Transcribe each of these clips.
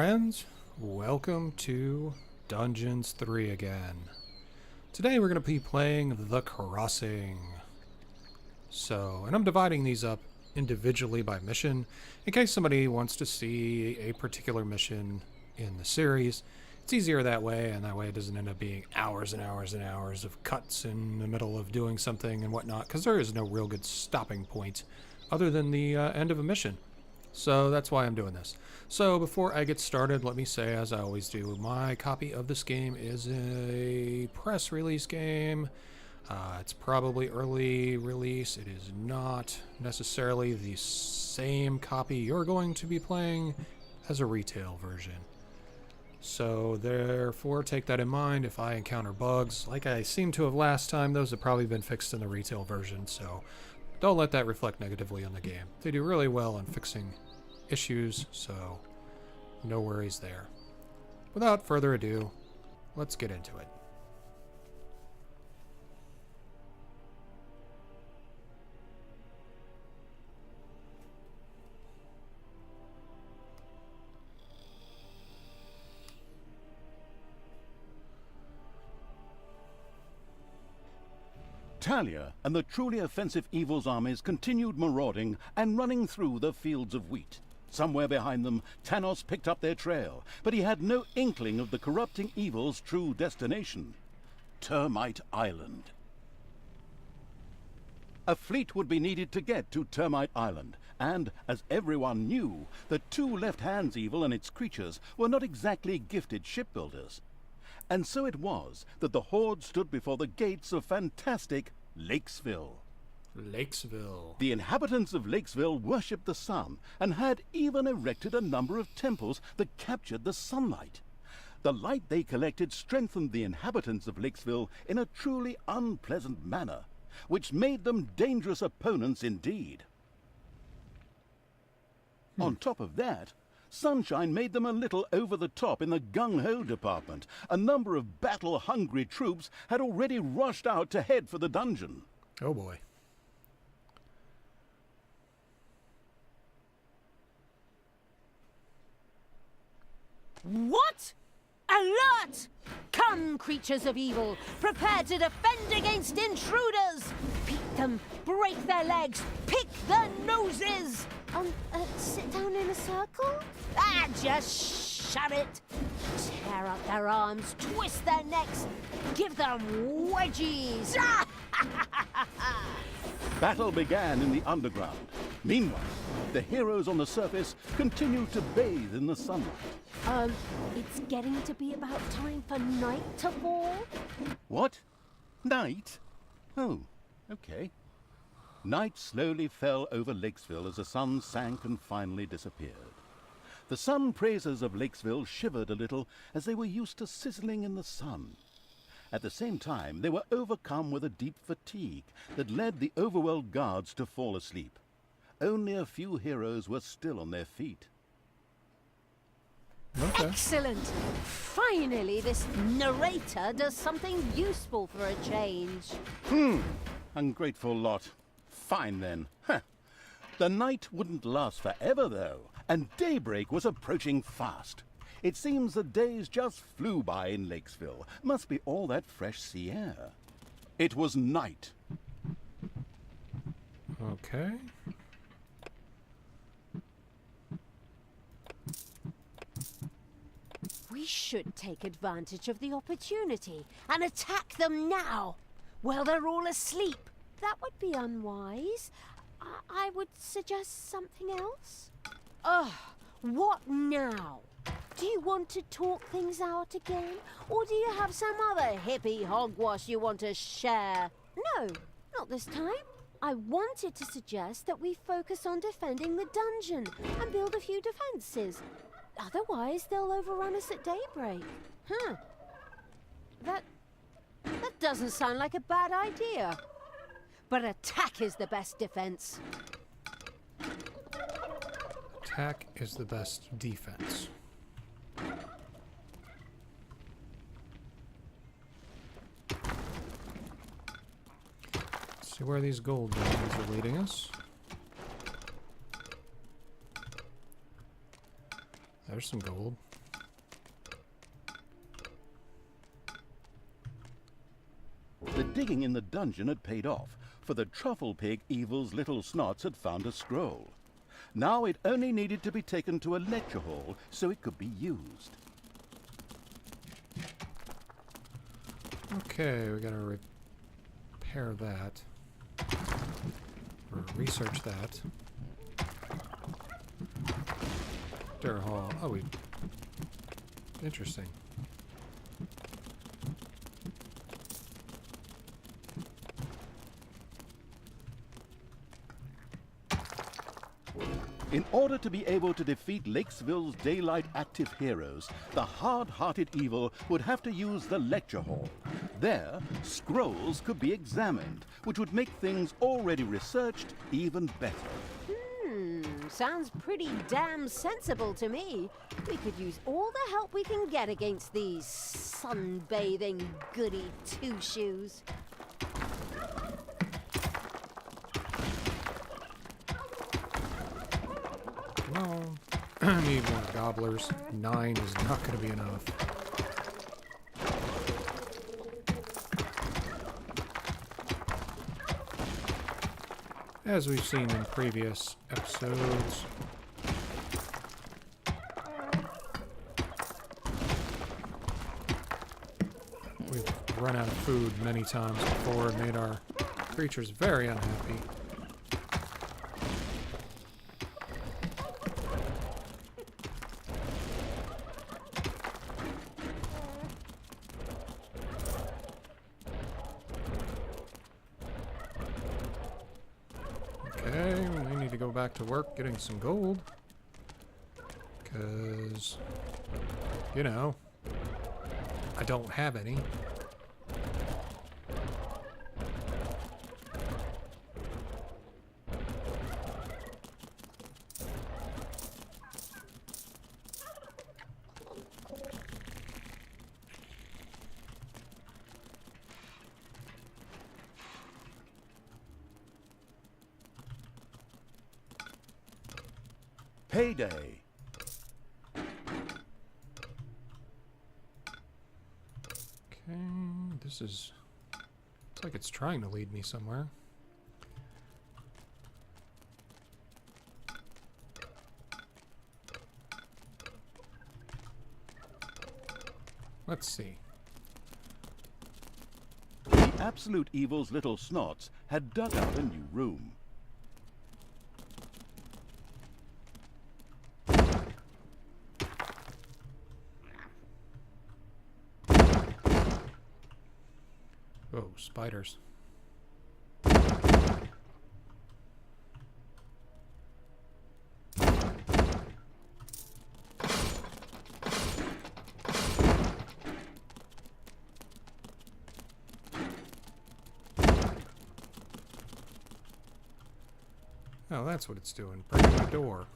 friends, welcome to Dungeons 3 again. Today we're going to be playing The Crossing. And I'm dividing these up individually by mission, in case somebody wants to see a particular mission in the series. It's easier that way, and that way it doesn't end up being hours and hours and hours of cuts in the middle of doing something and whatnot, because there is no real good stopping point other than the end of a mission. So that's why I'm doing this. So before I get started, let me say, as I always do, my copy of this game is a press release game. It's probably early release. It is not necessarily the same copy you're going to be playing as a retail version. So therefore, take that in mind. If I encounter bugs, like I seem to have last time, those have probably been fixed in the retail version, so don't let that reflect negatively on the game. They do really well on fixing issues, so no worries there. Without further ado, let's get into it. Talia and the truly offensive evil's armies continued marauding and running through the fields of wheat. Somewhere behind them, Tanos picked up their trail, but he had no inkling of the corrupting evil's true destination, Termite Island. A fleet would be needed to get to Termite Island, and, as everyone knew, the two left-hands evil and its creatures were not exactly gifted shipbuilders. And so it was that the Horde stood before the gates of fantastic Lakesville. The inhabitants of Lakesville worshipped the sun and had even erected a number of temples that captured the sunlight. The light they collected strengthened the inhabitants of Lakesville in a truly unpleasant manner, which made them dangerous opponents indeed. On top of that, sunshine made them a little over the top in the gung-ho department. A number of battle-hungry troops had already rushed out to head for the dungeon. Oh boy. What? Alert! Come, creatures of evil, prepare to defend against intruders! Beat them, break their legs, pick their noses! Sit down in a circle? Just shut it! Tear up their arms, twist their necks, give them wedgies! Battle began in the underground. Meanwhile, the heroes on the surface continued to bathe in the sunlight. It's getting to be about time for night to fall. What? Night? Oh, okay. Night slowly fell over Lakesville as the sun sank and finally disappeared. The sun praisers of Lakesville shivered a little as they were used to sizzling in the sun. At the same time, they were overcome with a deep fatigue that led the overwhelmed guards to fall asleep. Only a few heroes were still on their feet. Okay. Excellent! Finally, this narrator does something useful for a change. Ungrateful lot. Fine then. Huh. The night wouldn't last forever, though, and daybreak was approaching fast. It seems the days just flew by in Lakesville. Must be all that fresh sea air. It was night. Okay. We should take advantage of the opportunity and attack them now, while they're all asleep. That would be unwise. I would suggest something else. Ugh, what now? Do you want to talk things out again? Or do you have some other hippie hogwash you want to share? No, not this time. I wanted to suggest that we focus on defending the dungeon and build a few defenses. Otherwise, they'll overrun us at daybreak. That doesn't sound like a bad idea. But attack is the best defense. Attack is the best defense. Let's see where these gold diamonds are leading us. There's some gold. digging in the dungeon had paid off, for the truffle pig Evil's little snots had found a scroll. Now it only needed to be taken to a lecture hall so it could be used. Okay, we gotta repair that. Or research that. Lecture hall. Oh, we... Interesting. In order to be able to defeat Lakesville's daylight active heroes, the hard-hearted Evil would have to use the lecture hall. There, scrolls could be examined, which would make things already researched even better. Sounds pretty damn sensible to me. We could use all the help we can get against these sunbathing goody two-shoes. Well, I need more gobblers. 9 is not going to be enough. As we've seen in previous episodes. We've run out of food many times before and made our creatures very unhappy. Okay, we need to go back to work getting some gold. Because, you know, I don't have any. Payday! Okay, this is... It's like it's trying to lead me somewhere. Let's see. The absolute Evil's little snots had dug out a new room. Oh, spiders. Oh, that's what it's doing. Breaking the door.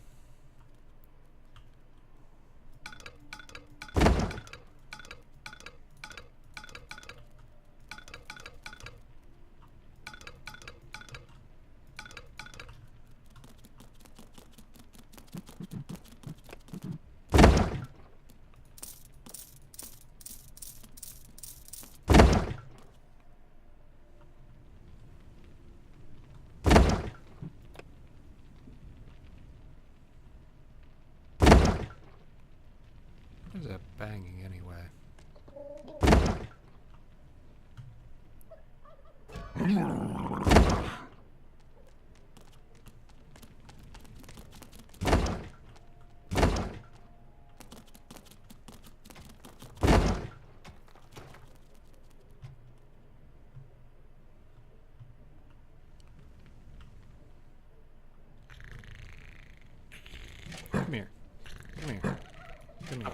What is that banging anyway? Come here. Come here. Come here.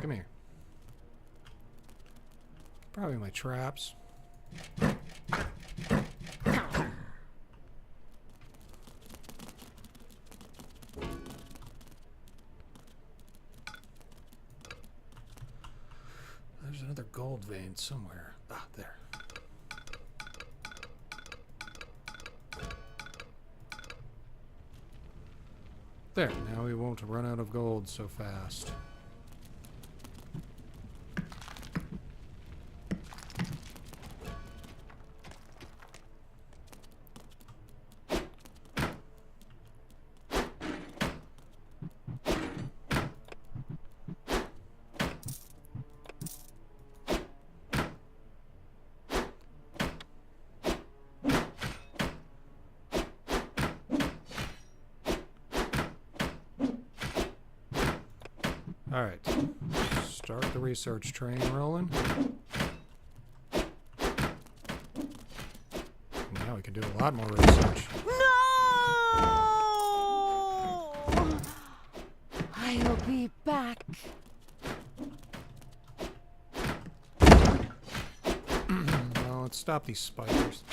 Come here. Probably my traps. There's another gold vein somewhere. Ah, there. There, now we won't run out of gold so fast. Alright. Start the research train rolling. Now we can do a lot more research. No! I'll be back. Well, let's stop these spiders.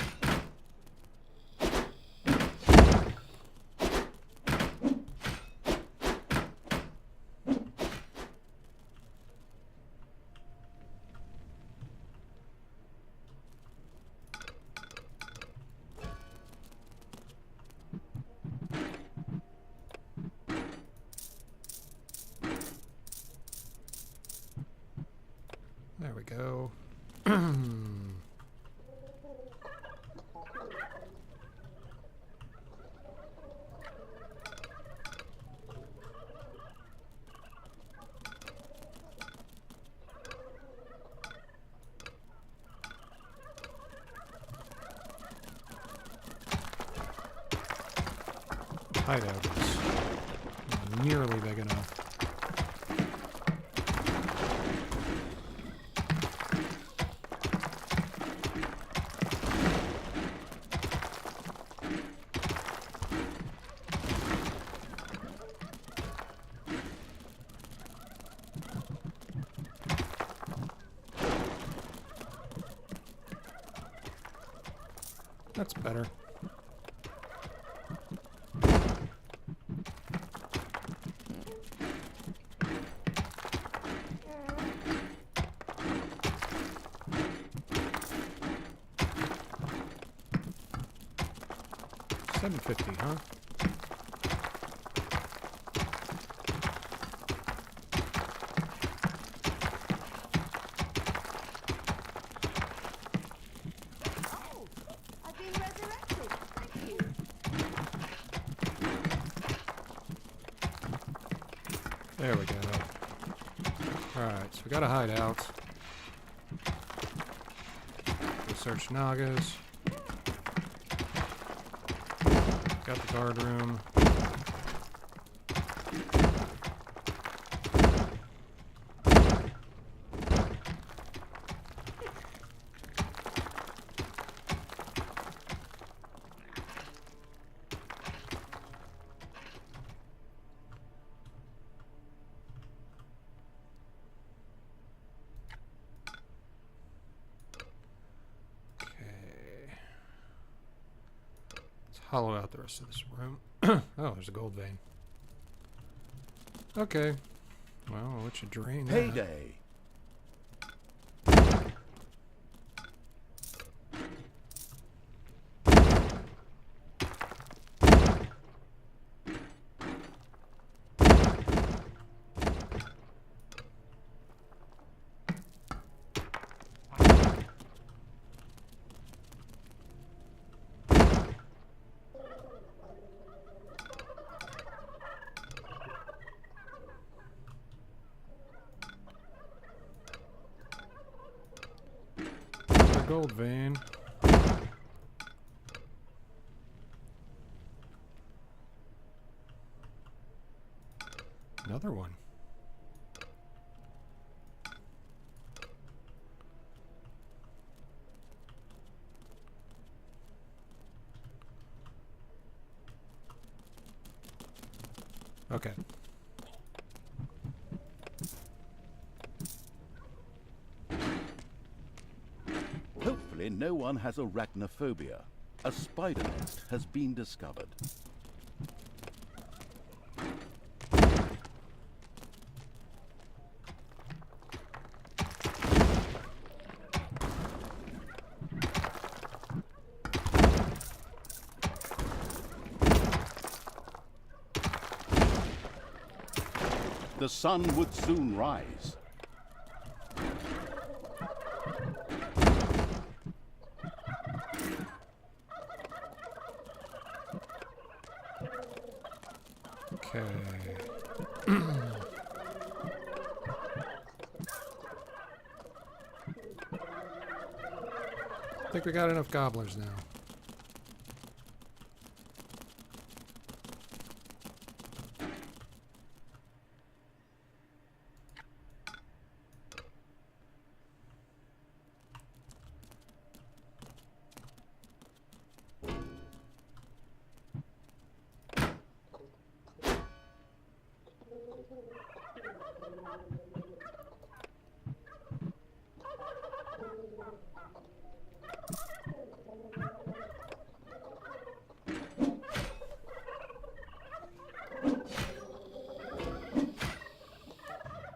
There we go. Hideout is not nearly big enough. That's better. $7.50, huh? I've been resurrected. Thank you. There we go. Alright, so we got a hideout. Research Nagas. Got the guard room. Hollow out the rest of this room. Oh, there's a gold vein. Okay. Well, I'll let you drain that. Payday! Gold vein. Another one. Okay. Hopefully no one has arachnophobia. A spider nest has been discovered. The sun would soon rise. Okay. I think we got enough gobblers now.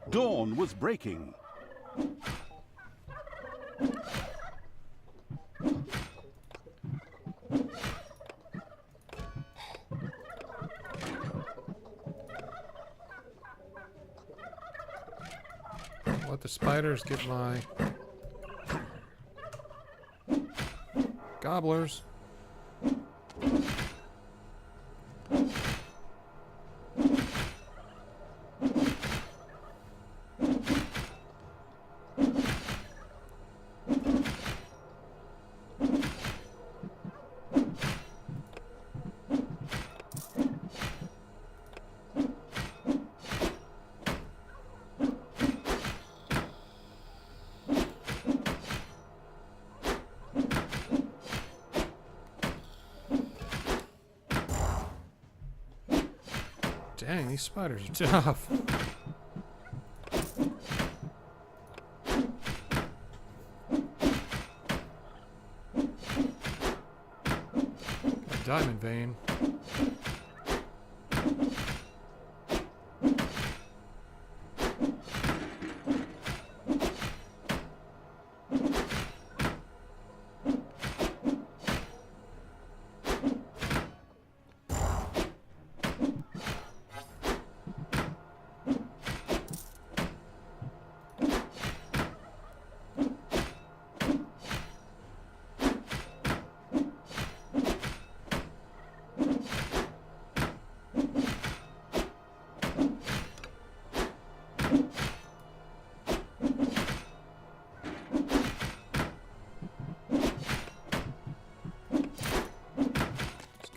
Dawn was breaking. Let the spiders get my gobblers. Dang, these spiders are tough. Got a diamond vein.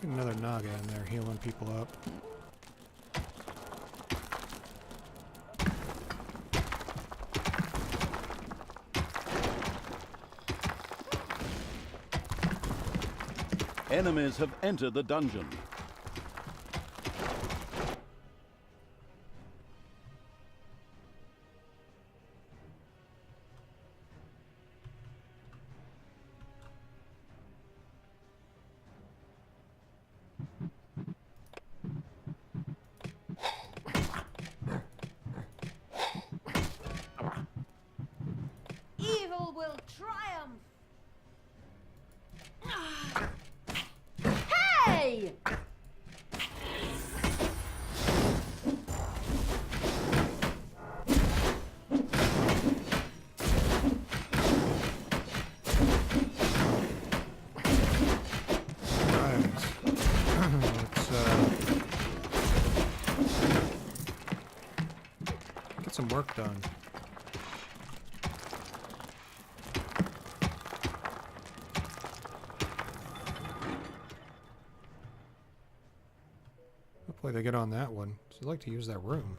Another Naga in there healing people up. Enemies have entered the dungeon. Evil will triumph! Hey! Right. Let's get some work done. Hopefully they get on that one. So I'd like to use that room.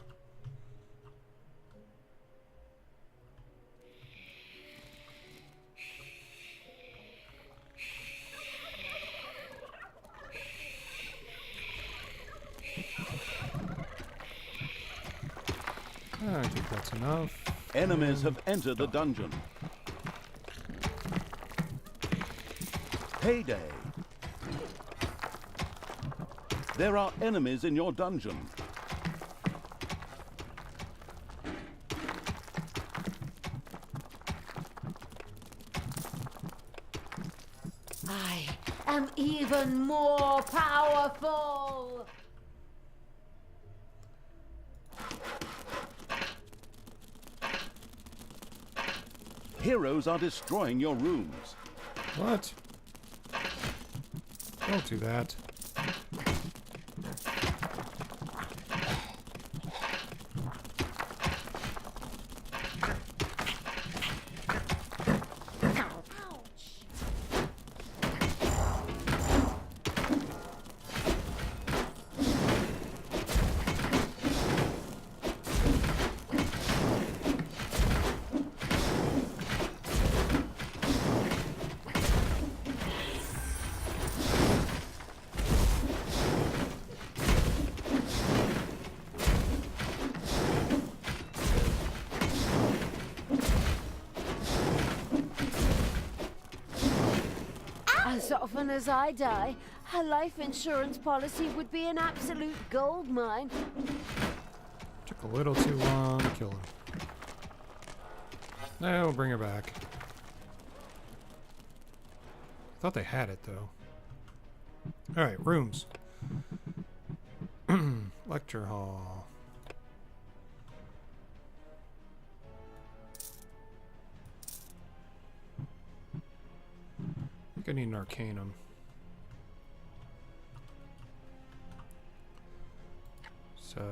I think that's enough. Enemies have entered the dungeon. Payday. There are enemies in your dungeon. I am even more powerful! Heroes are destroying your rooms. What? Don't do that. often as I die, her life insurance policy would be an absolute gold mine. Took a little too long to kill him. No, we'll bring her back. Thought they had it, though. Alright, rooms. Lecture hall. I think I need an arcanum. So...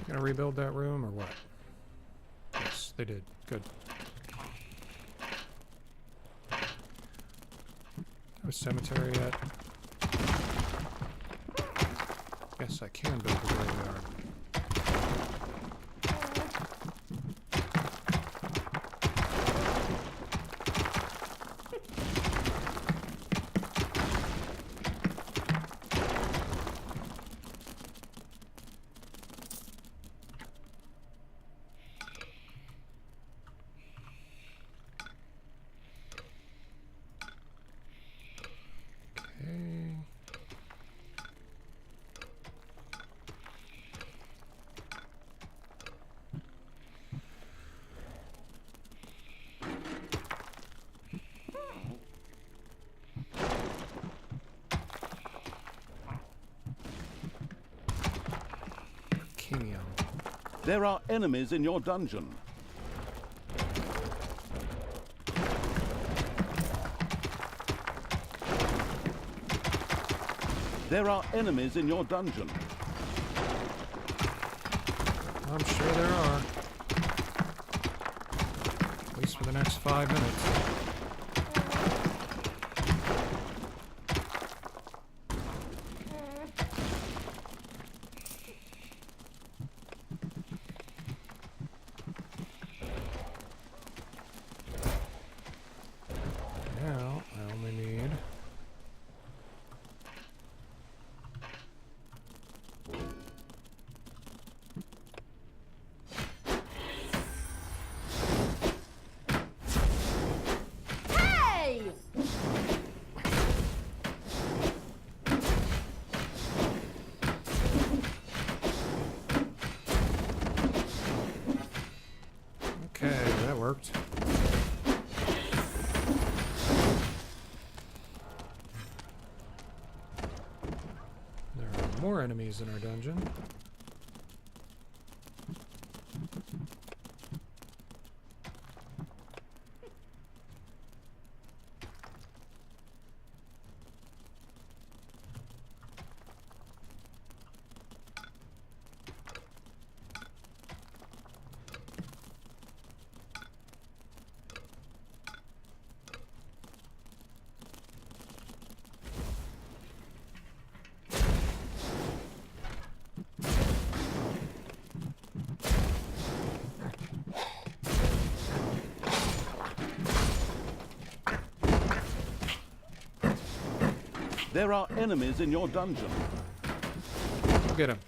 Gonna rebuild that room or what? Yes, they did. Good. No cemetery yet. Yes, I can build a graveyard. There are enemies in your dungeon. There are enemies in your dungeon. I'm sure there are. At least for the next 5 minutes. Now, I only need... Hey! Okay, that worked. There are more enemies in our dungeon. There are enemies in your dungeon. Go get him.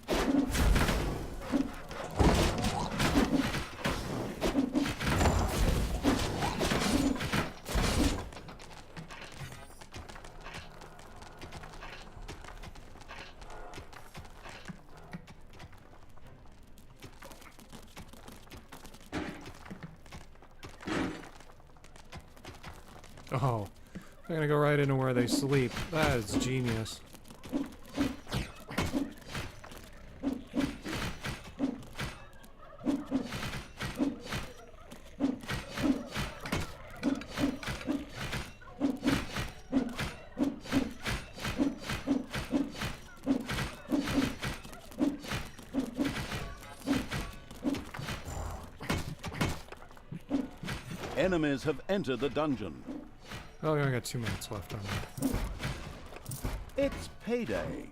Oh, they're gonna go right into where they sleep. That is genius. Enemies have entered the dungeon. Oh, we only got 2 minutes left on that. It's payday.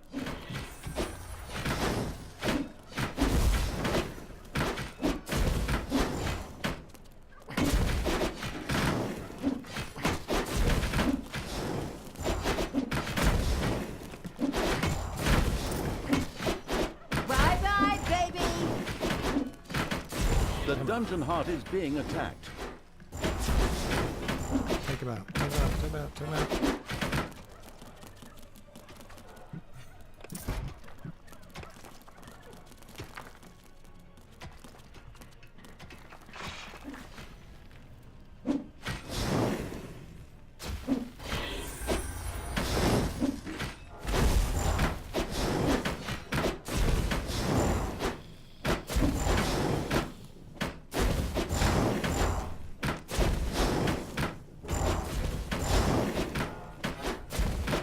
The dungeon heart is being attacked. Take him out. Take him out. Take him out. Take him out.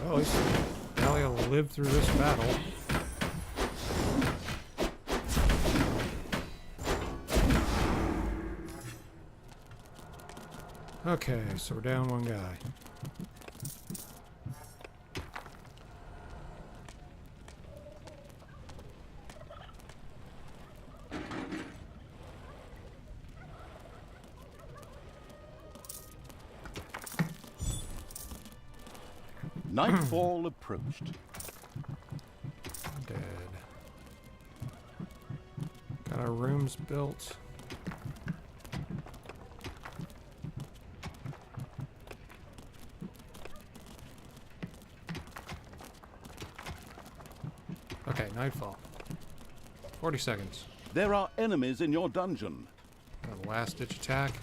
Well, at least now he'll live through this battle. Okay, so we're down one guy. Nightfall approached. Dead. Got our rooms built. Okay, nightfall. 40 seconds. There are enemies in your dungeon. Got a last ditch attack.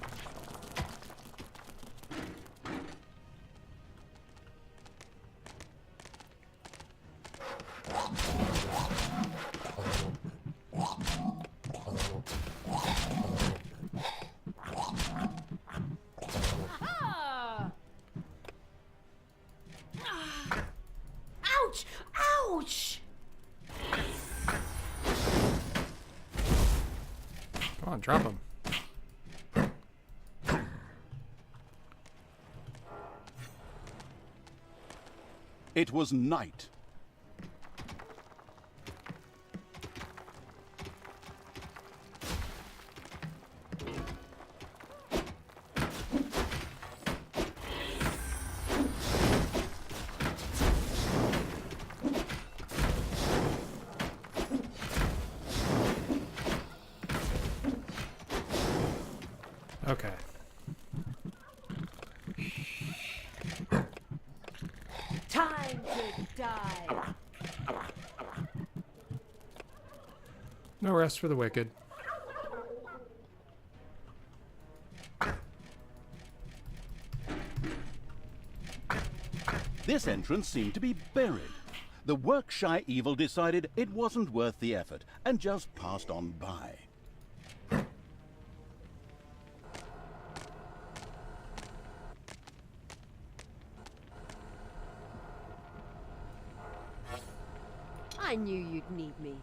Ouch! Ouch! Come on, drop him. It was night. Okay. Time to die. No rest for the wicked. This entrance seemed to be buried. The work-shy evil decided it wasn't worth the effort and just passed on by. I knew you'd need me.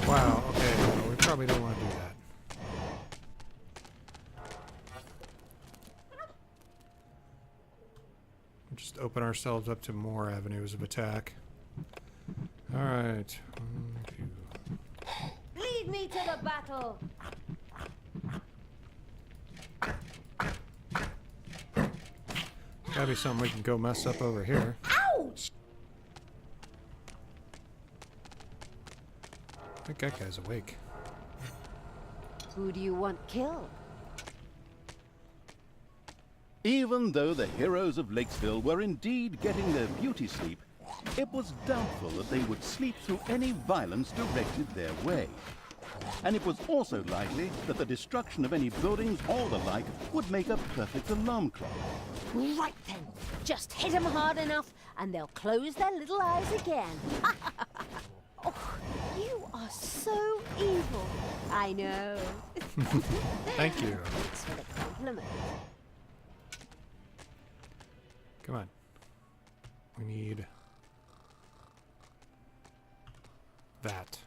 Wow, okay, no, we probably don't want to do that. Just open ourselves up to more avenues of attack. Alright. 1, 2. Lead me to the battle. Gotta be something we can go mess up over here. Ouch! I think that guy's awake. Who do you want killed? Even though the heroes of Lakesville were indeed getting their beauty sleep, it was doubtful that they would sleep through any violence directed their way. And it was also likely that the destruction of any buildings or the like would make a perfect alarm clock. Right then. Just hit them hard enough and they'll close their little eyes again. Oh, you are so evil. I know. Thank you. Thanks for the compliment. Come on. We need that.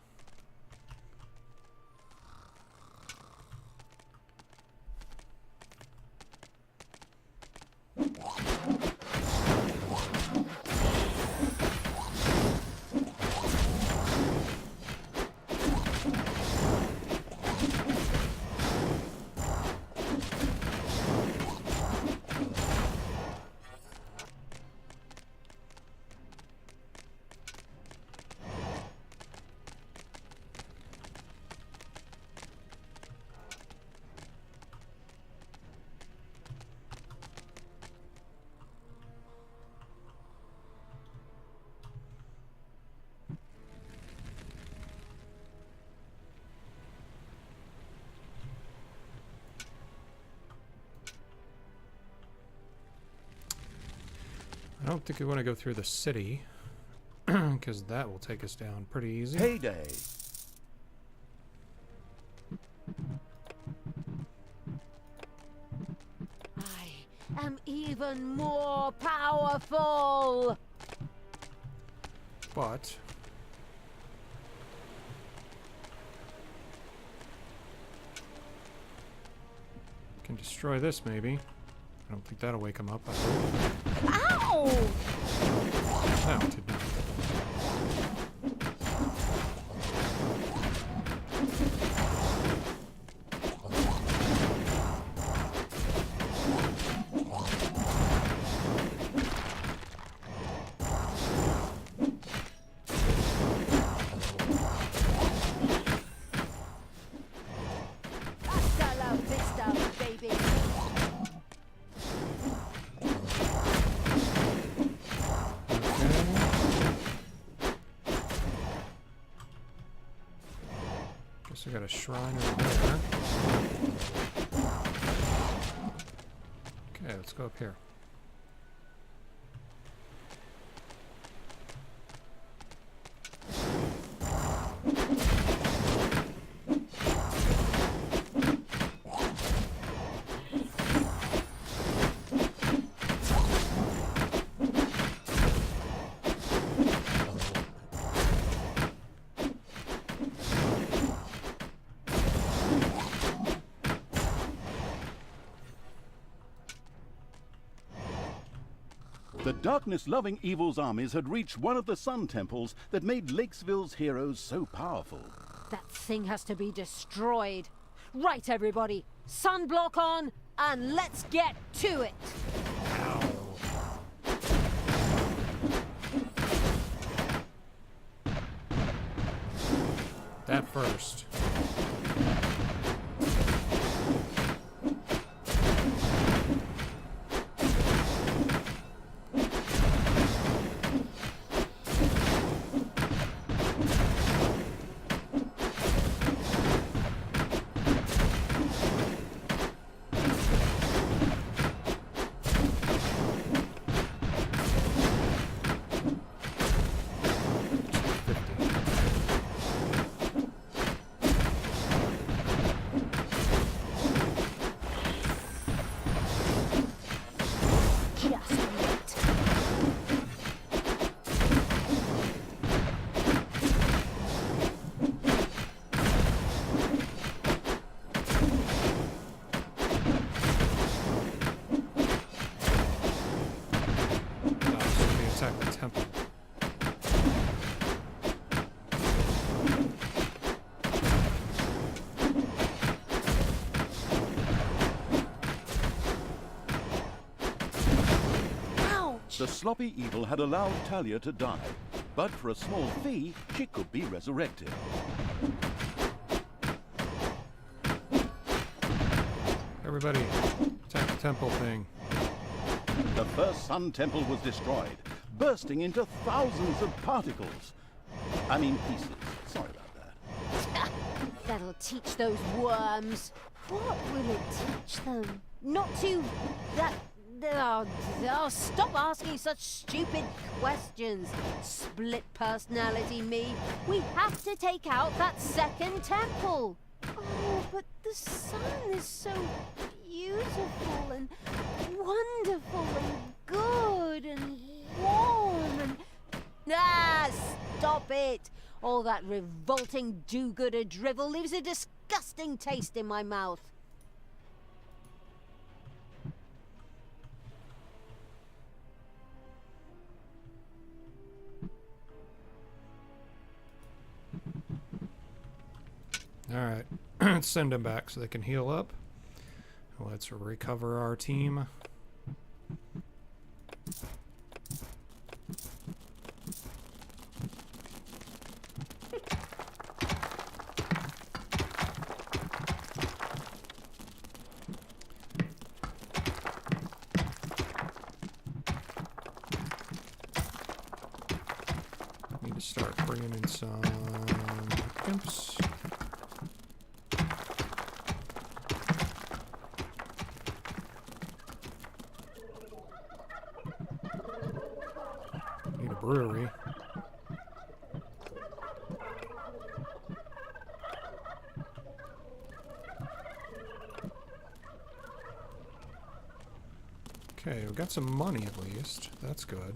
I don't think we want to go through the city, because that will take us down pretty easy. Payday. I am even more powerful! But can destroy this maybe. I don't think that'll wake him up. Ow! No, it did not. Hasta la vista, baby! Guess we got a shrine over there. Okay, let's go up here. The darkness-loving evil's armies had reached one of the sun temples that made Lakesville's heroes so powerful. That thing has to be destroyed. Right, everybody. Sunblock on, and let's get to it. That first. Just wait. So we attack the temple. Ouch! The sloppy evil had allowed Talia to die, but for a small fee, she could be resurrected. Everybody, attack the temple thing. The first sun temple was destroyed, bursting into thousands of particles. I mean pieces. Sorry about that. That'll teach those worms. What will it teach them? Not to... stop asking such stupid questions. Split personality me. We have to take out that second temple. Oh, but the sun is so beautiful and wonderful and good and warm and... Ah, stop it. All that revolting do-gooder drivel leaves a disgusting taste in my mouth. Alright, let's send them back so they can heal up. Let's recover our team. Need to start bringing in some imps. brewery. Okay, we got some money at least. That's good.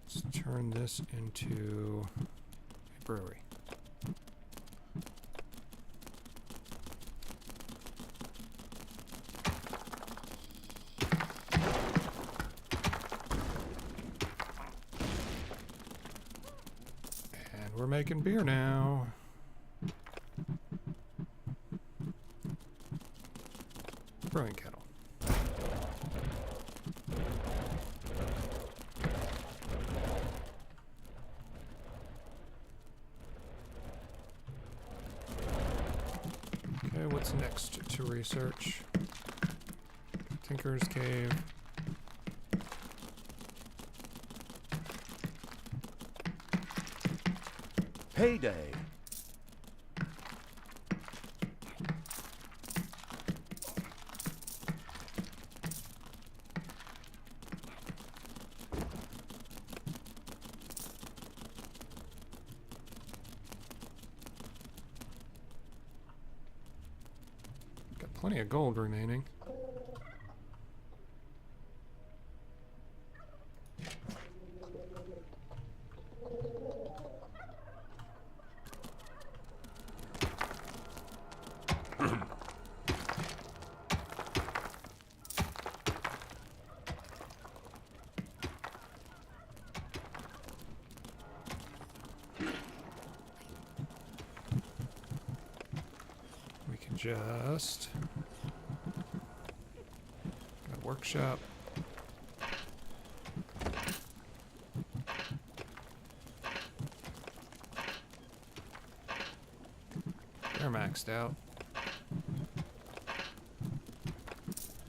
Let's turn this into a brewery. And we're making beer now. Brewing kettle. Okay, what's next to research? Tinker's Cave. Payday! Got plenty of gold remaining. We can just got a workshop. They're maxed out.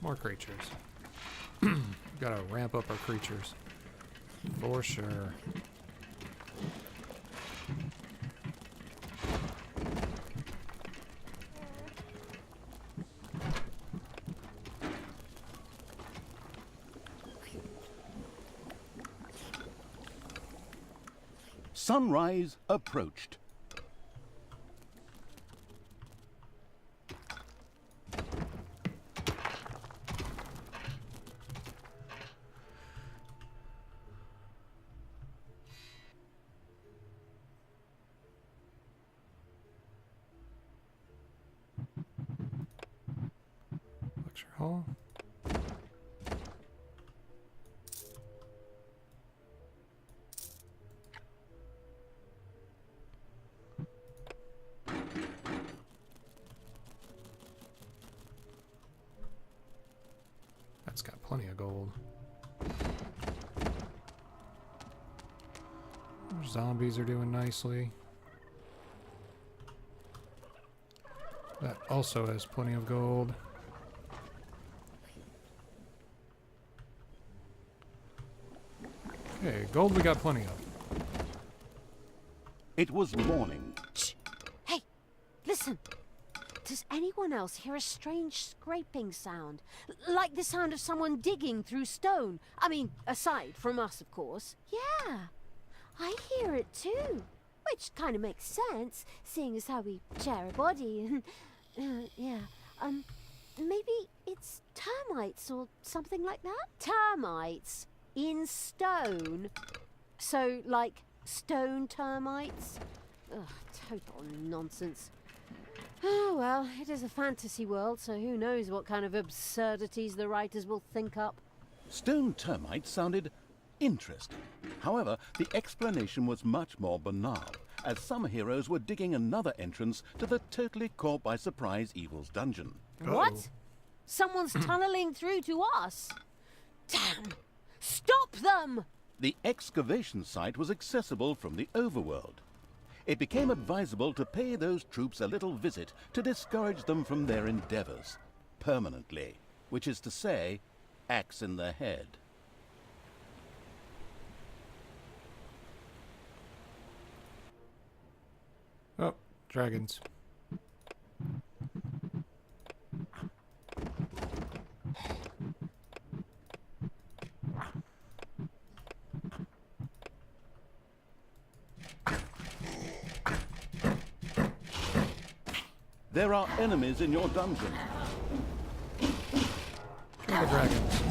More creatures. Gotta ramp up our creatures. For sure. Sunrise approached. Lecture hall. That's got plenty of gold. Our zombies are doing nicely. That also has plenty of gold. Okay, gold we got plenty of. It was morning. Shh. Hey, listen. Does anyone else hear a strange scraping sound? Like the sound of someone digging through stone? I mean, aside from us, of course. Yeah, I hear it too. Which kind of makes sense, seeing as how we share a body and... yeah. Maybe it's termites or something like that? Termites? In stone? So, like, stone termites? Ugh, total nonsense. Oh, well, it is a fantasy world, so who knows what kind of absurdities the writers will think up. Stone termites sounded interesting. However, the explanation was much more banal, as some heroes were digging another entrance to the totally caught by surprise evil's dungeon. What? Someone's tunneling through to us? Damn! Stop them! The excavation site was accessible from the overworld. It became advisable to pay those troops a little visit to discourage them from their endeavors, permanently, which is to say, axe in the head. There are enemies in your dungeon. Kill the dragons.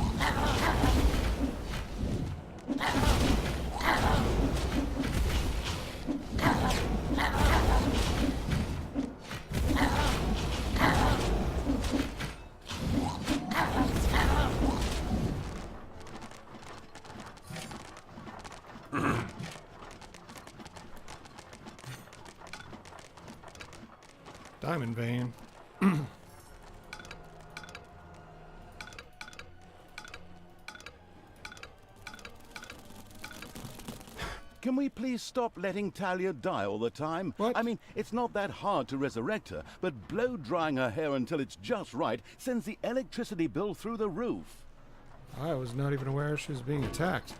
Diamond vein. Can we please stop letting Talia die all the time? What? I mean, it's not that hard to resurrect her, but blow-drying her hair until it's just right sends the electricity bill through the roof. I was not even aware she was being attacked.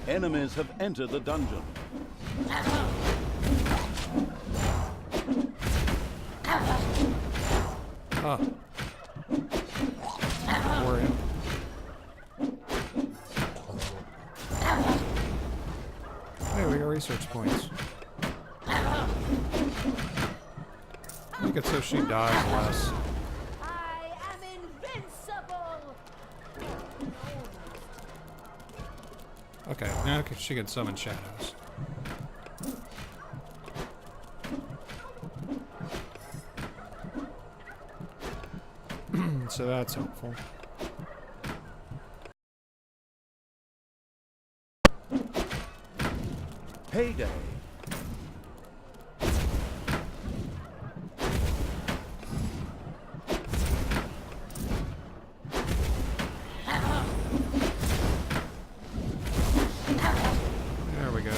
Enemies have entered the dungeon. Ah. Worry him. Hey, we got research points. Make it so she dies less. I am invincible! Okay, now she can summon shadows. So that's helpful. Payday. There we go.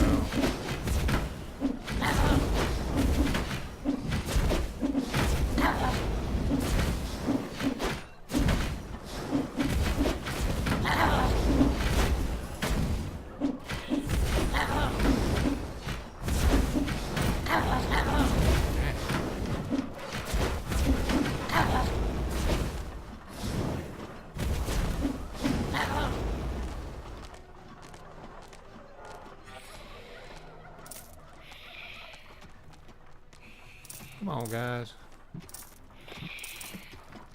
Come on, guys.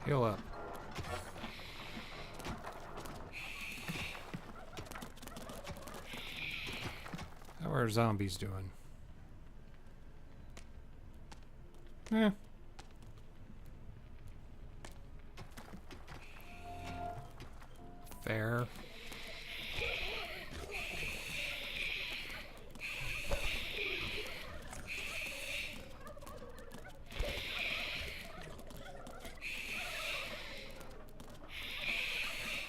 Heal up. How are zombies doing? Eh. Fair.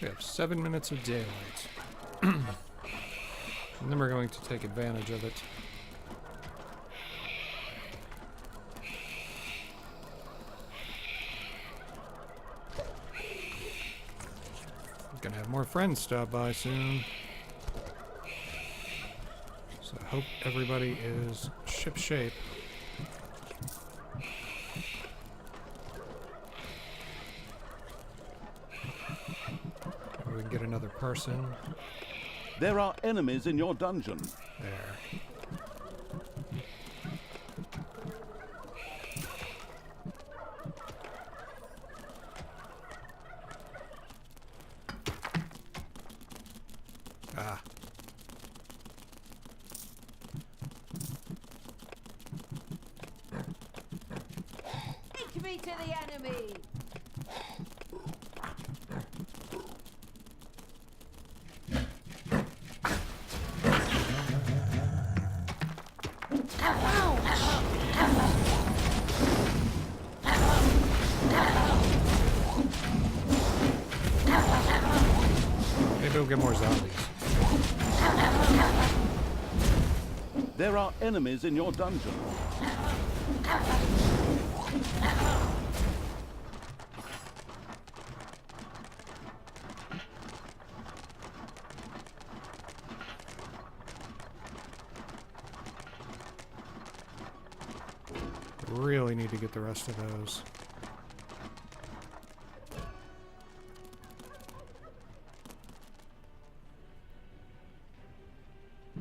We have 7 minutes of daylight. And then we're going to take advantage of it. We're gonna have more friends stop by soon. So I hope everybody is shipshape. We can get another person. There are enemies in your dungeon. There. Ah. Take me to the enemy! Maybe we'll get more zombies. There are enemies in your dungeon. Really need to get the rest of those.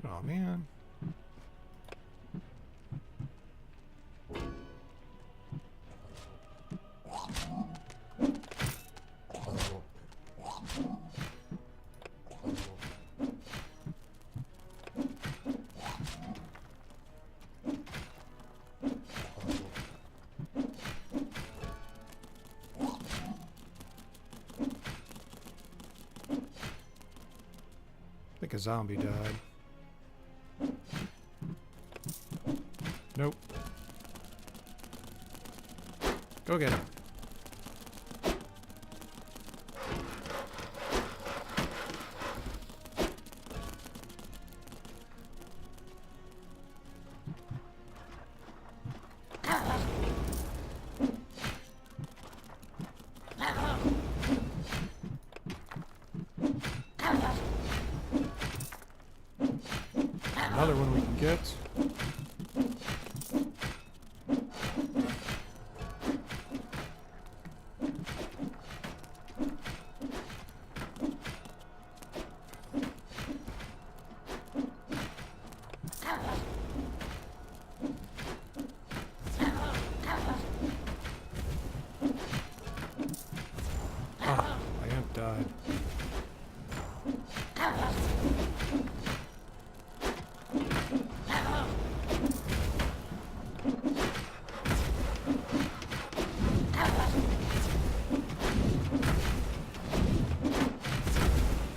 Oh man. I think a zombie died. Nope. Go get him. Another one we can get. Ah, my amp died.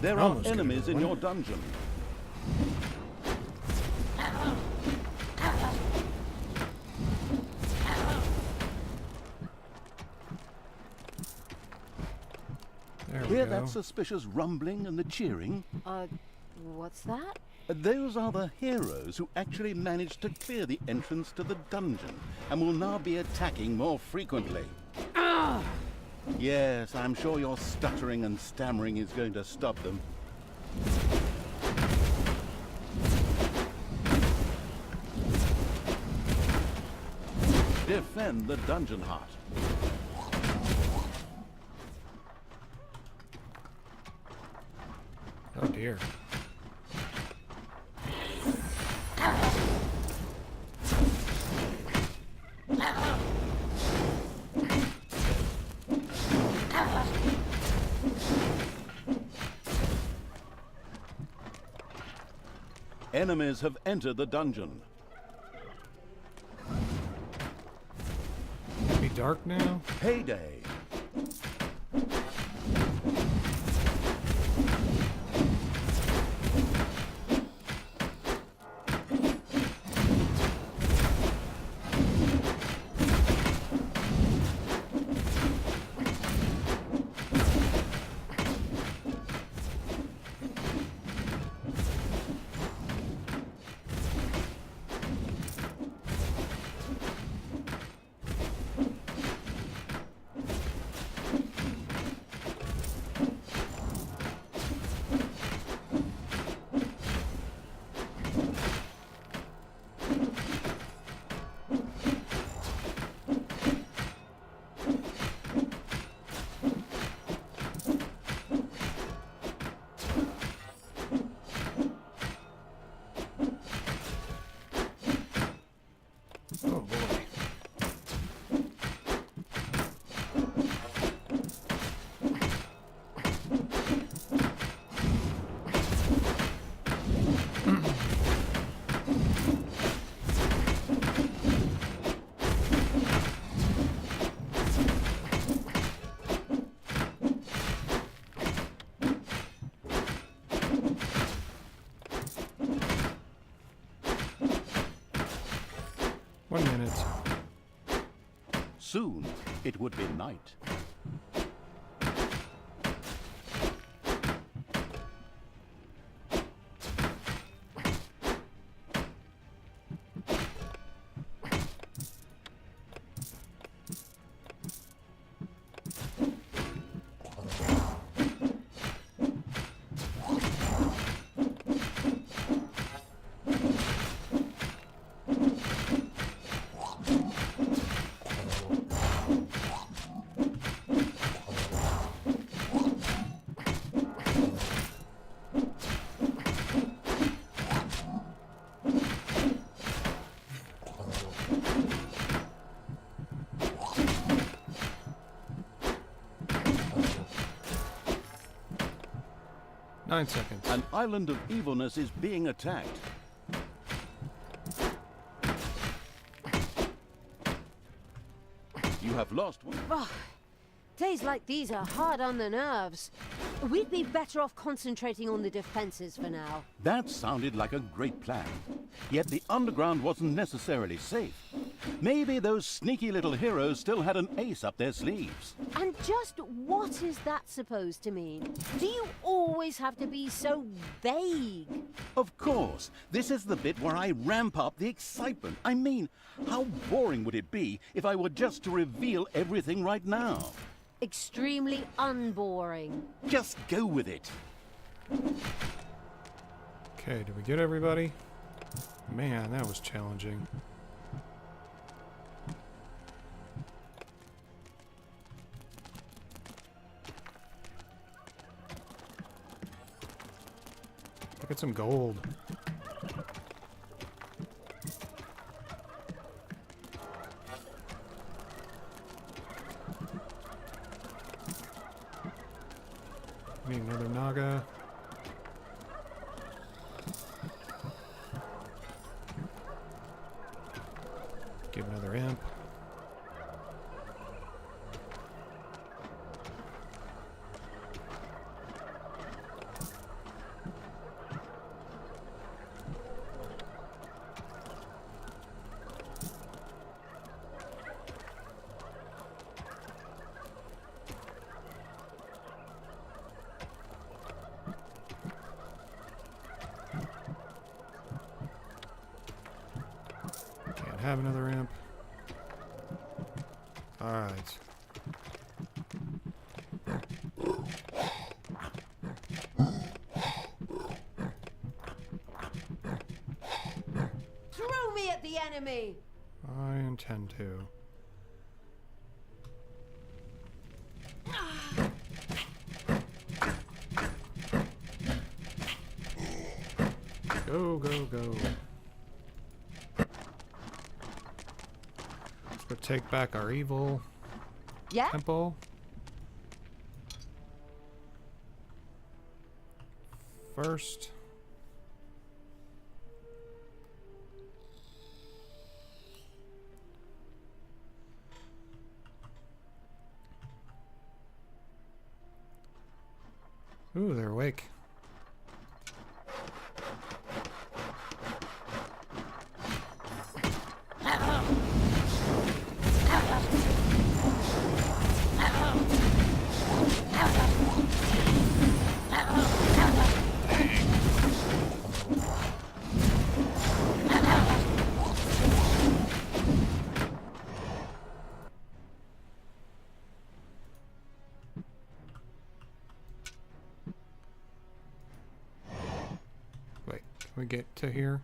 There are Almost enemies gave it in away. your dungeon. There we Hear go. that suspicious rumbling and the cheering? What's that? Those are the heroes who actually managed to clear the entrance to the dungeon and will now be attacking more frequently. Yes, I'm sure your stuttering and stammering is going to stop them. Defend the dungeon heart. Oh dear. Enemies have entered the dungeon. Be dark now? Payday. Oh boy. One minute. Soon it would be night. 9 seconds. An island of evilness is being attacked. You have lost one. Oh, days like these are hard on the nerves. We'd be better off concentrating on the defenses for now. That sounded like a great plan. Yet the underground wasn't necessarily safe. Maybe those sneaky little heroes still had an ace up their sleeves. And just what is that supposed to mean? Do you always have to be so vague? Of course, this is the bit where I ramp up the excitement. I mean, how boring would it be if I were just to reveal everything right now? Extremely unboring. Just go with it. Okay, did we get everybody? Man, that was challenging. Look at some gold. Need another Naga. Give another imp. Can't have another imp. Alright. Throw me at the enemy! I intend to. Go, go, go. Let's go take back our evil Yeah? temple. First. Ooh, they're awake. Wait, can we get to here?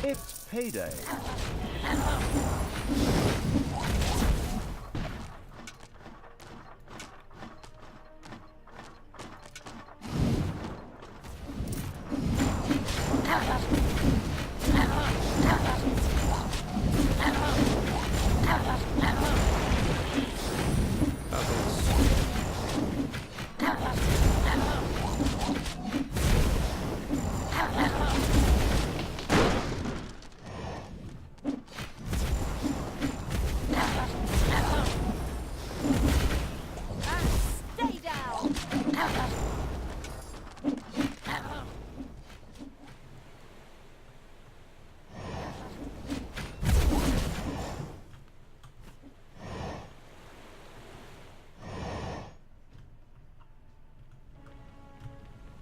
It's payday. Stay down!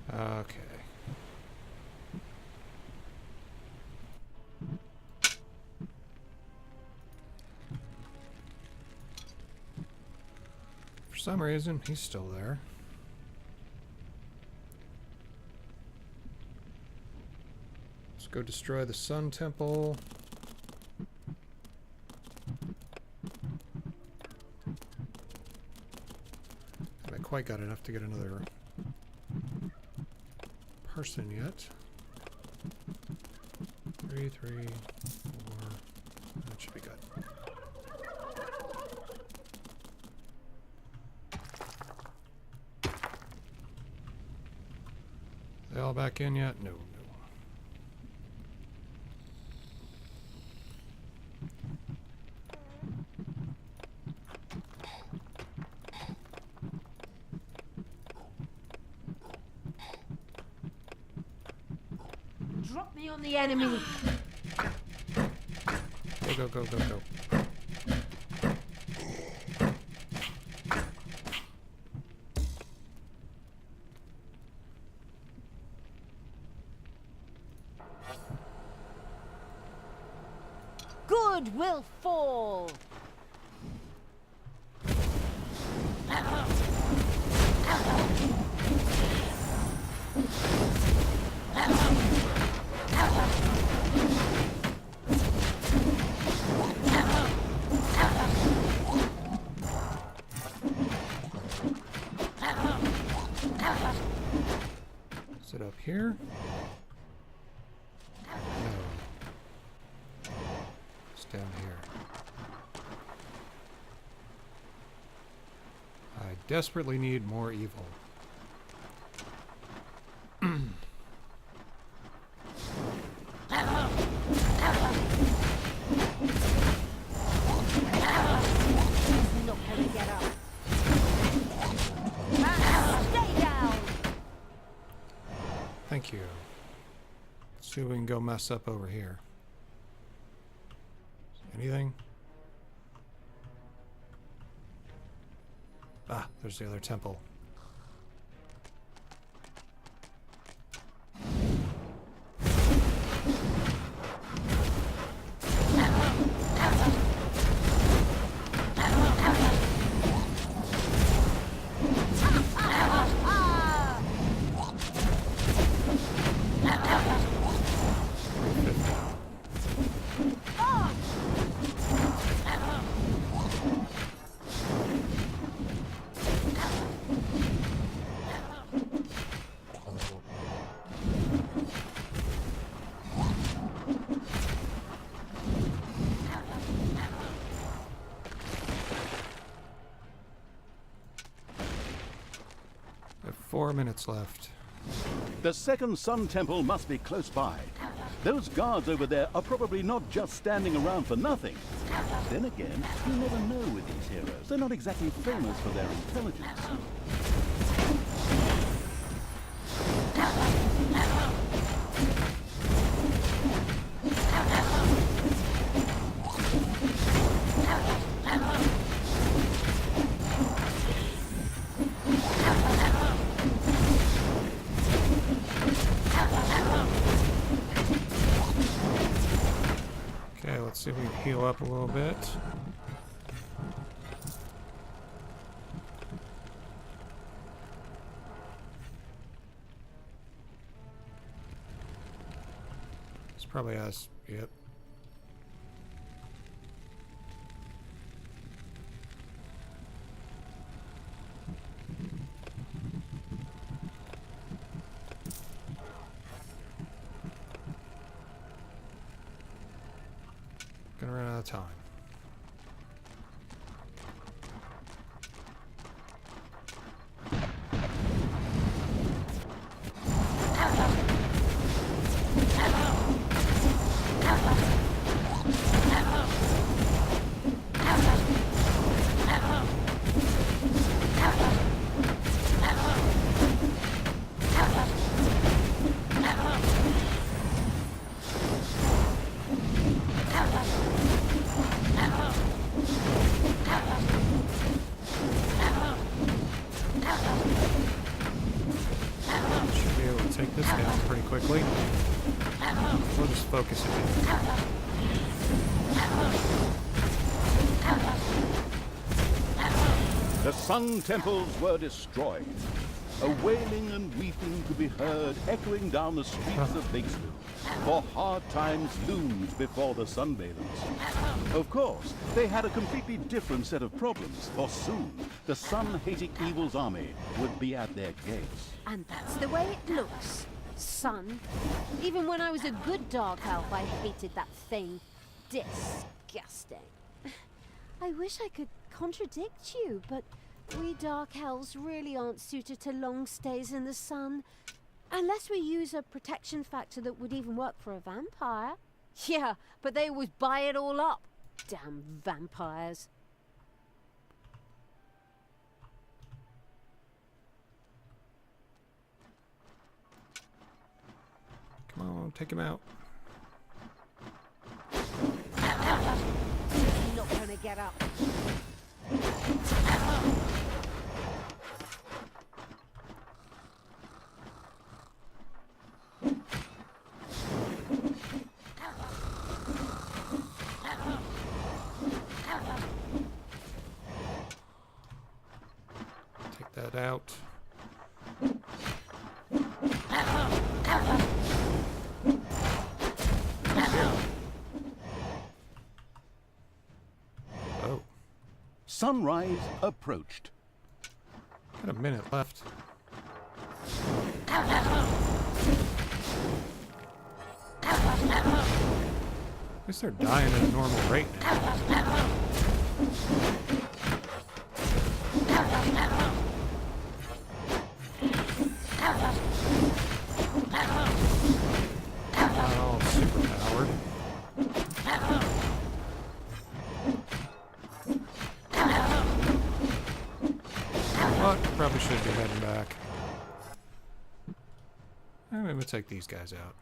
Okay. For some reason, he's still there. Let's go destroy the Sun Temple. Haven't quite got enough to get another person yet. 3, 3, 4. That should be good. They all back in yet? No, no. Drop me on the enemy. Go, go, go, go, go. Good will fall. Is it up here? No. It's down here. I desperately need more evil. Not gonna get up. Stay down. Thank you. Let's see if we can go mess up over here. Anything? Ah, there's the other temple. We have 4 minutes left. The second Sun Temple must be close by. Those guards over there are probably not just standing around for nothing. Then again, you never know with these heroes. They're not exactly famous for their intelligence. Okay, let's see if we can heal up a little bit. It's probably us. Yep. Gonna run out of time. Should be able to take this down pretty quickly. We'll just focus it in. The Sun Temples were destroyed. A wailing and weeping could be heard echoing down the streets of Big Blue. for hard times loomed before the sunbathers. Of course, they had a completely different set of problems, for soon the sun-hating evil's army would be at their gates. And that's the way it looks. Sun. Even when I was a good dark elf, I hated that thing. Disgusting. I wish I could contradict you, but we dark elves really aren't suited to long stays in the sun. Unless we use a protection factor that would even work for a vampire. Yeah, but they always buy it all up. Damn vampires. Come on, take him out. He's not gonna get up. Take that out. Oh, Sunrise approached. got a minute left. At least they're dying at a normal rate now. Not all super powered. But probably should be heading back. Maybe we'll take these guys out.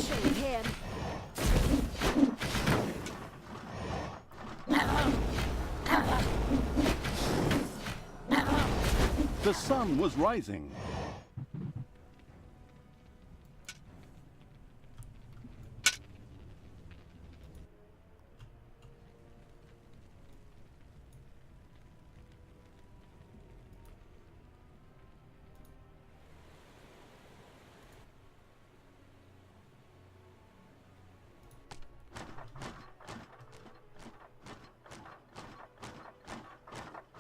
Show him. The sun was rising.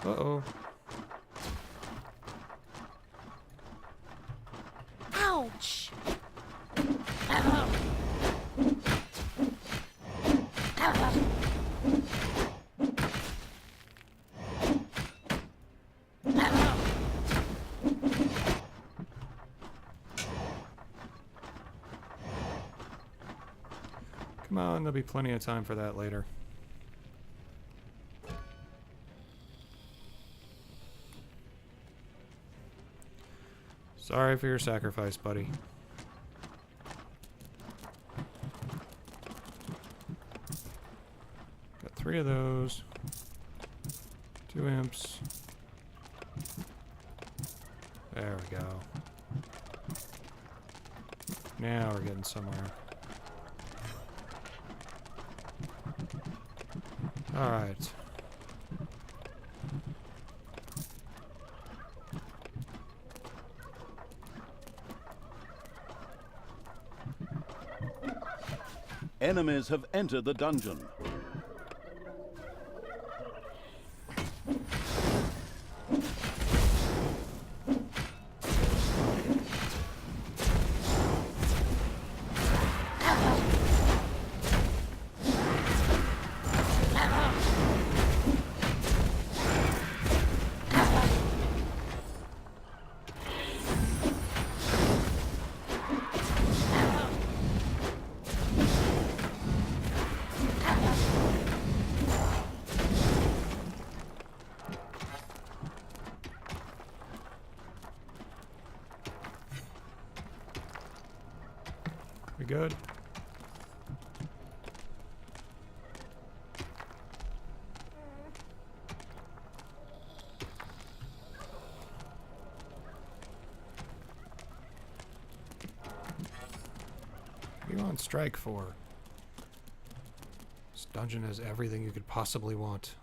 Uh-oh. Ouch! Come on, there'll be plenty of time for that later. Sorry for your sacrifice, buddy. Got 3 of those. 2 imps. There we go. Now we're getting somewhere. Alright. Enemies have entered the dungeon. We good? What are you on strike for? Dungeon has everything you could possibly want.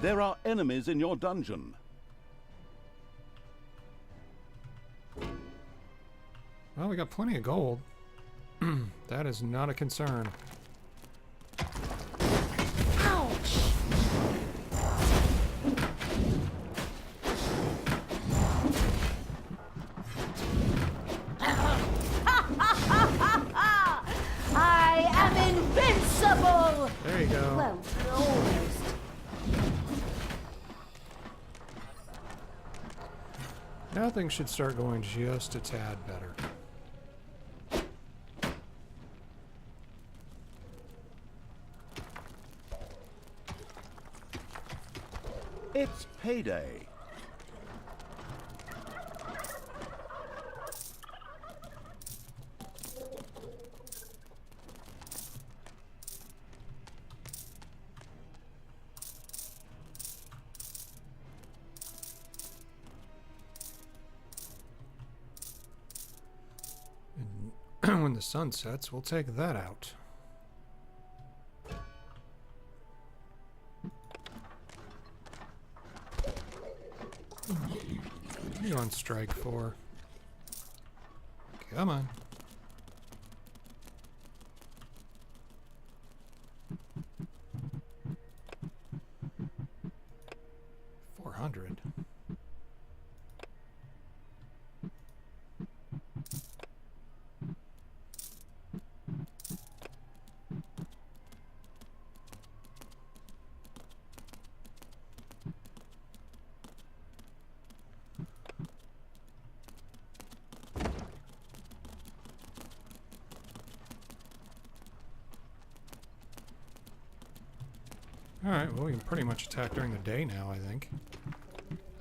There are enemies in your dungeon. Well, we got plenty of gold. That is not a concern. Ouch! I am invincible! There you go. Well, almost. Now things should start going just a tad better. It's payday. And when the sun sets, we'll take that out. What are you on strike for? Come on. $400. Alright, well we can pretty much attack during the day now, I think.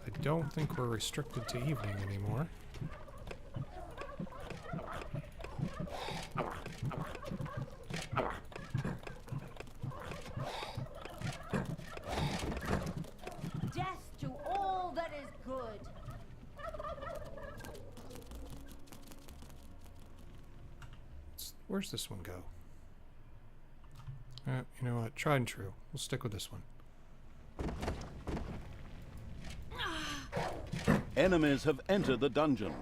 I don't think we're restricted to evening anymore. Death to all that is good. Where's this one go? You know what? Tried and true. We'll stick with this one. Enemies have entered the dungeon.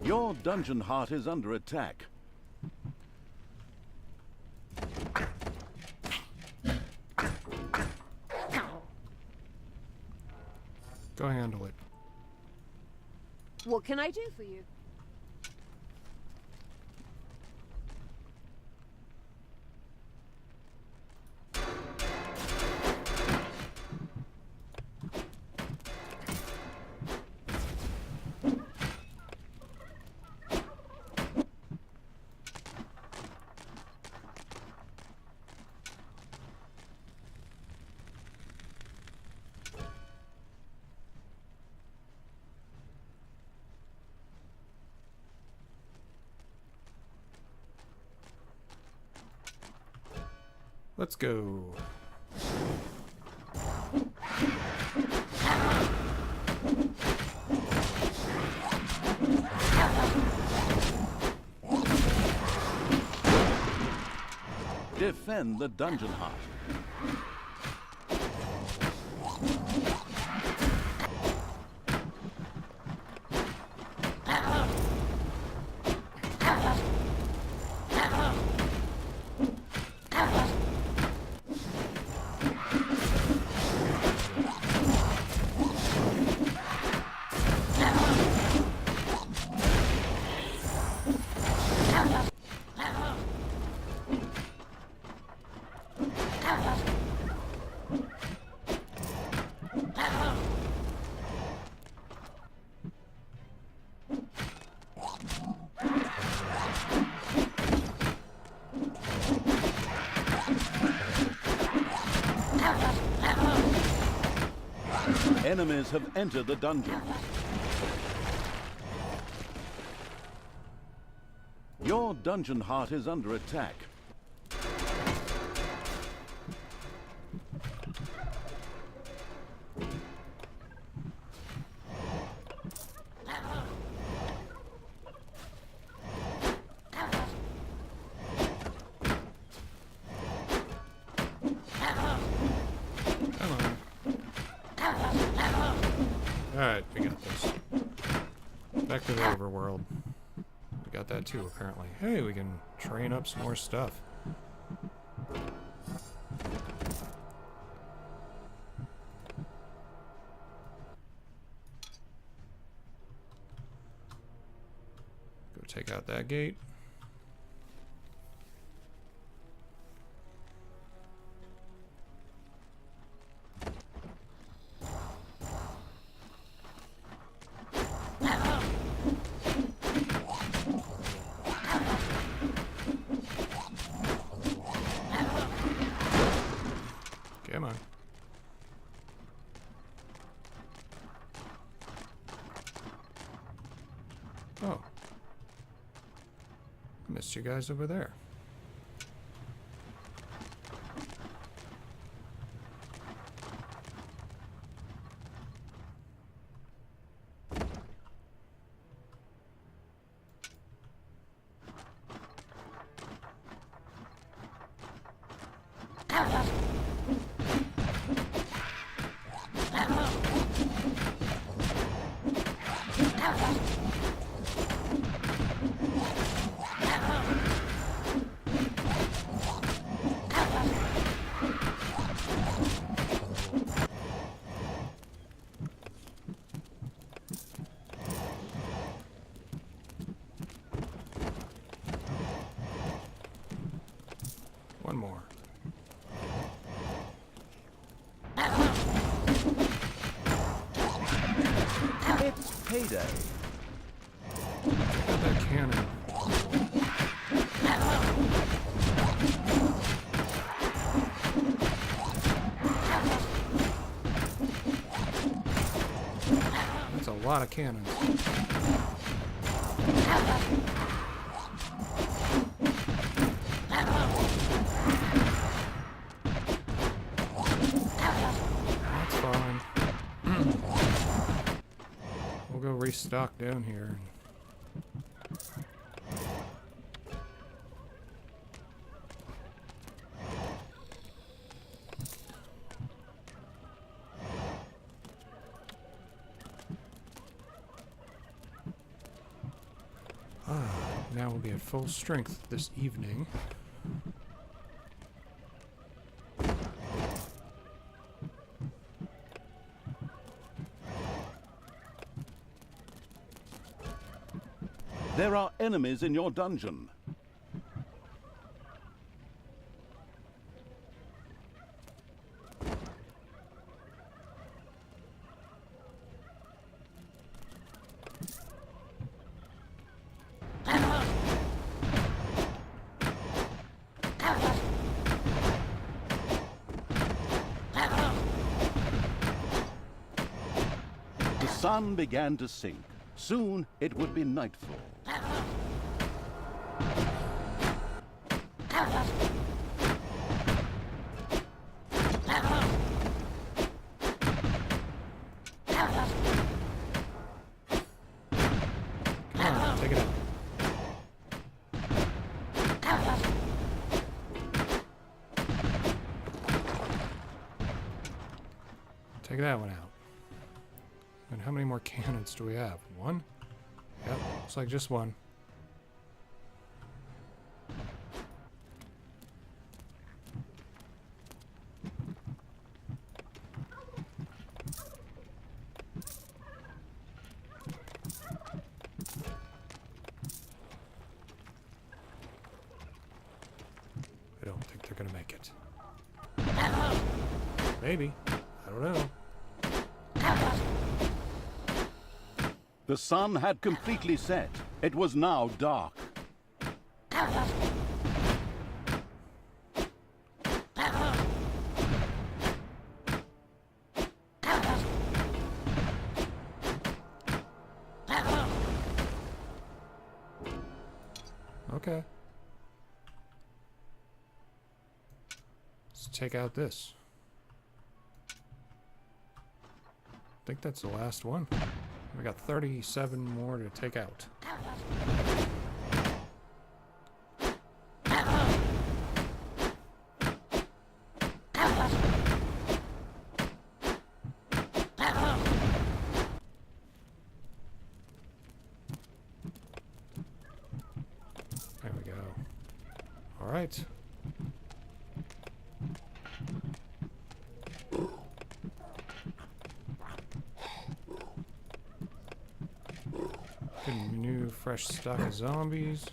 Your dungeon heart is under attack. Go handle it. What can I do for you? Let's go. Defend the dungeon heart. Enemies have entered the dungeon. Your dungeon heart is under attack. We got this. Back to the overworld. We got that too, apparently. Hey, we can train up some more stuff. Go take out that gate. Come on. Oh. Missed you guys over there. One more. It's payday. Look at that cannon. That's a lot of cannons. That's fine. We'll go restock down here. Now we'll be at full strength this evening. There are enemies in your dungeon. The sun began to sink. Soon it would be nightfall. Come on, take it out. Take that one out. And how many more cannons do we have? One? Yep, looks like just one. I don't think they're gonna make it. Maybe. I don't know. The sun had completely set. It was now dark. Okay. Let's take out this. I think that's the last one. We got 37 more to take out. right. Good new fresh stock of zombies.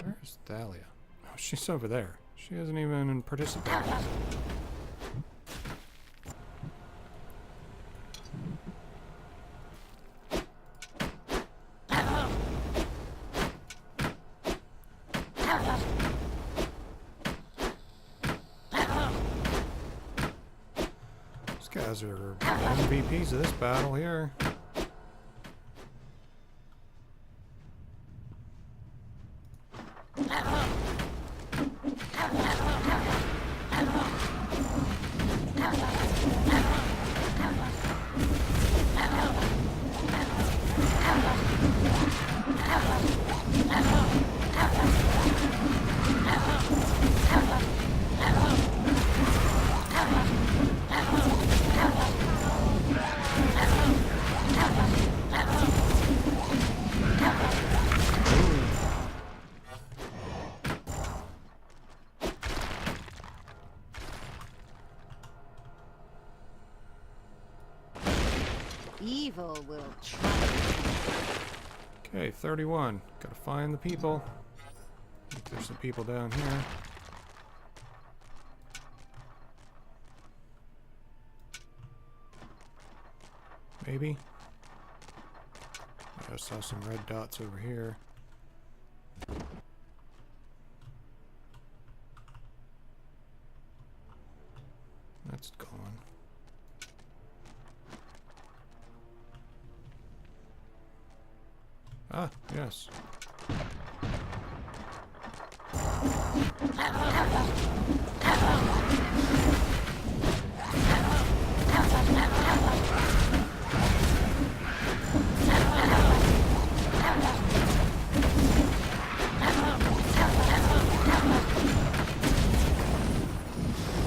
Where's Thalia? Oh, she's over there. She hasn't even participated. These guys are MVPs of this battle here. Evil will triumph. Okay, 31. Gotta find the people. I think there's some people down here. Maybe. I saw some red dots over here. That's gone. Ah, yes.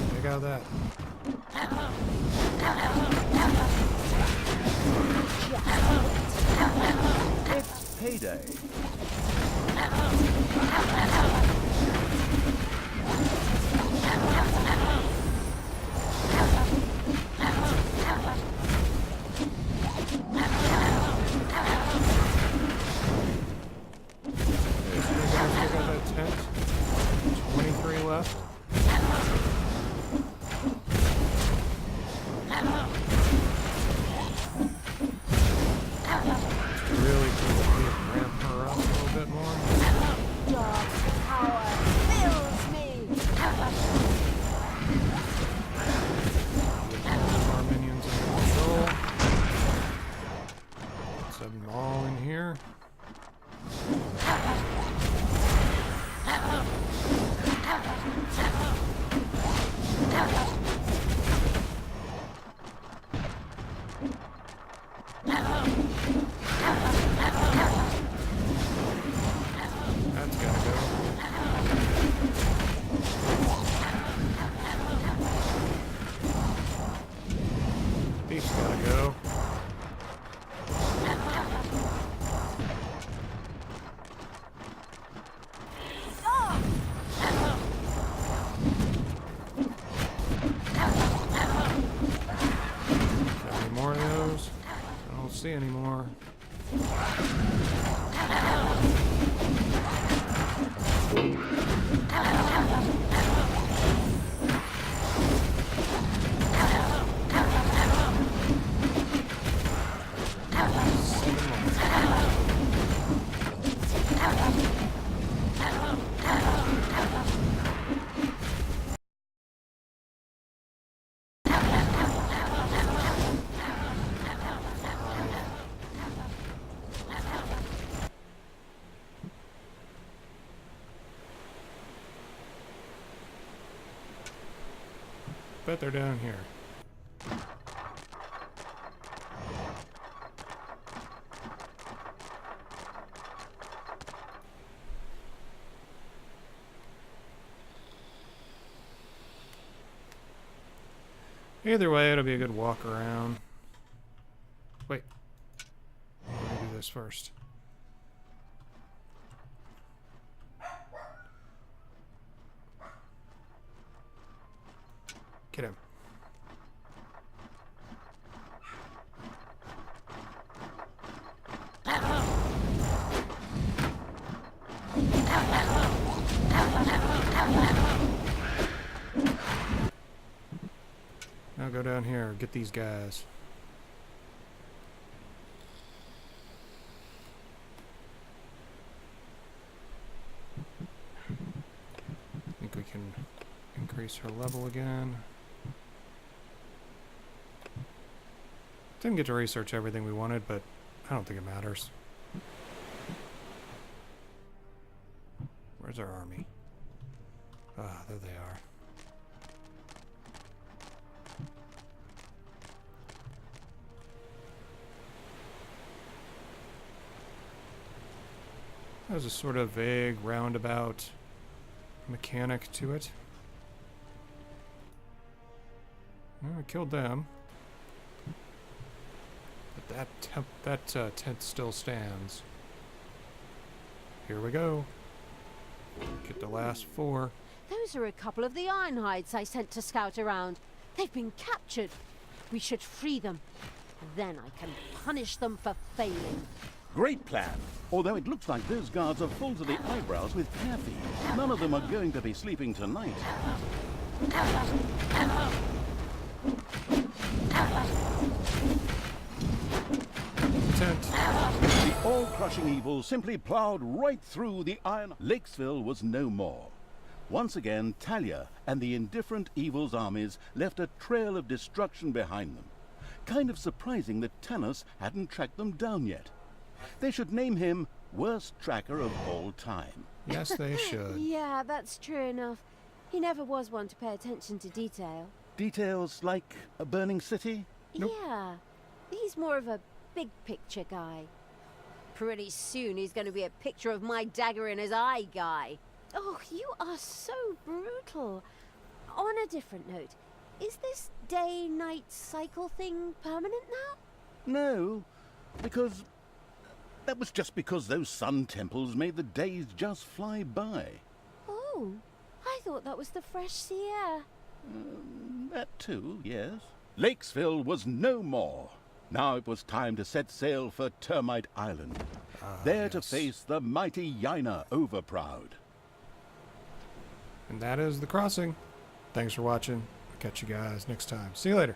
Check out that. It's payday. Check out that tent. 23 left. Really cool if we can ramp her up a little bit more. Dark power fills me. Get all of our minions under control. Let's have them all in here. That's gotta go. These gotta go. Got any more of those? I don't see any more. Bet they're down here. Either way, it'll be a good walk around. Wait. Let me do this first. Get him. Now go down here, get these guys. I think we can increase her level again. Didn't get to research everything we wanted, but I don't think it matters. Where's our army? Ah, there they are. There's a sort of vague, roundabout mechanic to it. Well, we killed them. But that tent still stands. Here we go. Get the last 4. Those are a couple of the Ironhides I sent to scout around. They've been captured. We should free them. Then I can punish them for failing. Great plan. Although it looks like those guards are full to the eyebrows with taffy. None of them are going to be sleeping tonight. Tent. The all-crushing evil simply plowed right through the iron. Lakesville was no more. Once again, Talia and the indifferent evil's armies left a trail of destruction behind them. Kind of surprising that Tanos hadn't tracked them down yet. They should name him Worst Tracker of All Time. Yes, they should. Yeah, that's true enough. He never was one to pay attention to detail. Details like a burning city? Nope. Yeah, he's more of a big picture guy. Pretty soon he's going to be a picture of my dagger in his eye guy. Oh, you are so brutal. On a different note, is this day-night cycle thing permanent now? No, because that was just because those sun temples made the days just fly by. Oh, I thought that was the fresh sea air. That too, yes. Lakesville was no more. Now it was time to set sail for Termite Island. There to yes. face the mighty Yaina Overproud. And that is The Crossing. Thanks for watching. I'll catch you guys next time. See you later.